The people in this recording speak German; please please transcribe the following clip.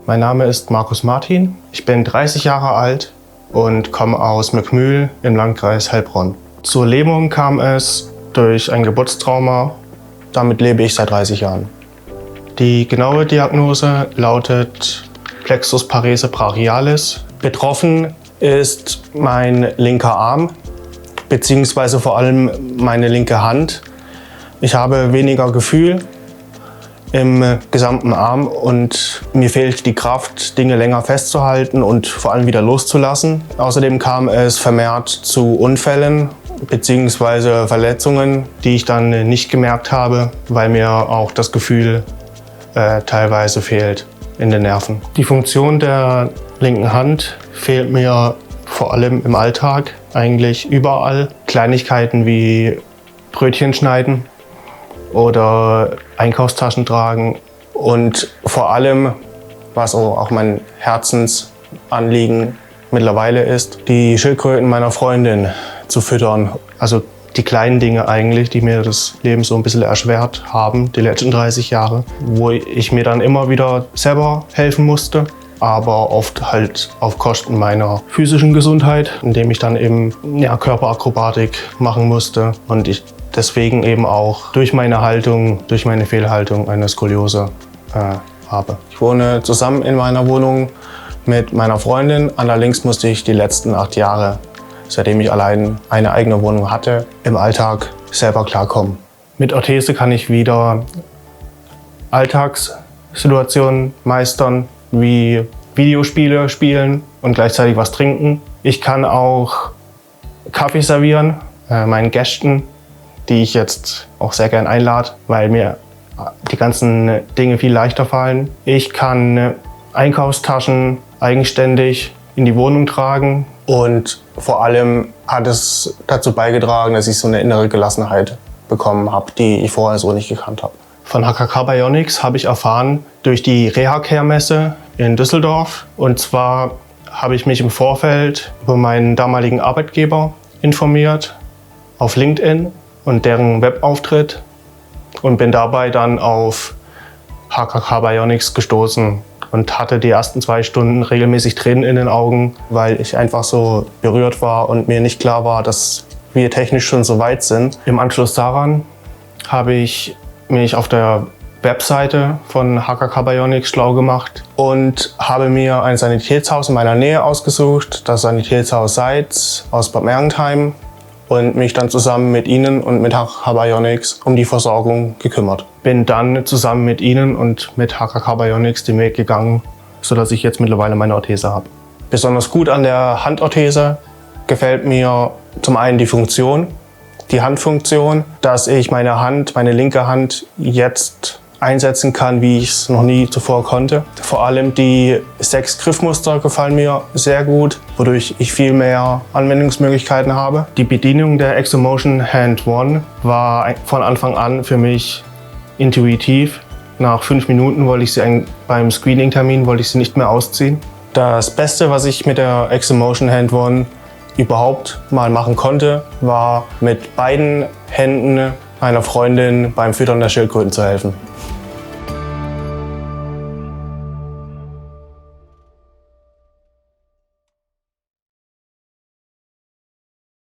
Mein Name ist Markus Martin. Ich bin 30 Jahre alt und komme aus Mückmühl im Landkreis Heilbronn. Zur Lähmung kam es durch ein Geburtstrauma. Damit lebe ich seit 30 Jahren. Die genaue Diagnose lautet Plexus parese brachialis. Betroffen ist mein linker Arm, beziehungsweise vor allem meine linke Hand. Ich habe weniger Gefühl im gesamten Arm und mir fehlt die Kraft, Dinge länger festzuhalten und vor allem wieder loszulassen. Außerdem kam es vermehrt zu Unfällen bzw. Verletzungen, die ich dann nicht gemerkt habe, weil mir auch das Gefühl teilweise fehlt in den Nerven. Die Funktion der linken Hand fehlt mir vor allem im Alltag, eigentlich überall. Kleinigkeiten wie Brötchen schneiden oder Einkaufstaschen tragen und vor allem, was auch mein Herzensanliegen mittlerweile ist, die Schildkröten meiner Freundin zu füttern. Also die kleinen Dinge eigentlich, die mir das Leben so ein bisschen erschwert haben, die letzten 30 Jahre, wo ich mir dann immer wieder selber helfen musste, aber oft halt auf Kosten meiner physischen Gesundheit, indem ich dann eben Körperakrobatik machen musste und ich deswegen eben auch durch meine Haltung, durch meine Fehlhaltung eine Skoliose habe. Ich wohne zusammen in meiner Wohnung mit meiner Freundin. Allerdings musste ich die letzten 8 Jahre, seitdem ich allein eine eigene Wohnung hatte, im Alltag selber klarkommen. Mit Orthese kann ich wieder Alltagssituationen meistern, wie Videospiele spielen und gleichzeitig was trinken. Ich kann auch Kaffee servieren, meinen Gästen, die ich jetzt auch sehr gern einlade, weil mir die ganzen Dinge viel leichter fallen. Ich kann Einkaufstaschen eigenständig in die Wohnung tragen und vor allem hat es dazu beigetragen, dass ich so eine innere Gelassenheit bekommen habe, die ich vorher so nicht gekannt habe. Von HKK Bionics habe ich erfahren durch die Reha-Care-Messe in Düsseldorf. Und zwar habe ich mich im Vorfeld über meinen damaligen Arbeitgeber informiert auf LinkedIn und deren Webauftritt und bin dabei dann auf HKK Bionics gestoßen und hatte die ersten 2 Stunden regelmäßig Tränen in den Augen, weil ich einfach so berührt war und mir nicht klar war, dass wir technisch schon so weit sind. Im Anschluss daran habe ich mich auf der Webseite von HKK Bionics schlau gemacht und habe mir ein Sanitätshaus in meiner Nähe ausgesucht, das Sanitätshaus Seitz aus Bad Mergentheim, und mich dann zusammen mit ihnen und mit HKK Bionics um die Versorgung gekümmert. Bin dann zusammen mit ihnen und mit HKK Bionics den Weg gegangen, sodass ich jetzt mittlerweile meine Orthese habe. Besonders gut an der Handorthese gefällt mir zum einen die Funktion, die Handfunktion, dass ich meine linke Hand jetzt einsetzen kann, wie ich es noch nie zuvor konnte. Vor allem die 6 Griffmuster gefallen mir sehr gut, wodurch ich viel mehr Anwendungsmöglichkeiten habe. Die Bedienung der Exomotion Hand One war von Anfang an für mich intuitiv. Nach 5 Minuten beim Screening-Termin wollte ich sie nicht mehr ausziehen. Das Beste, was ich mit der Exomotion Hand One überhaupt mal machen konnte, war mit beiden Händen meiner Freundin beim Füttern der Schildkröten zu helfen.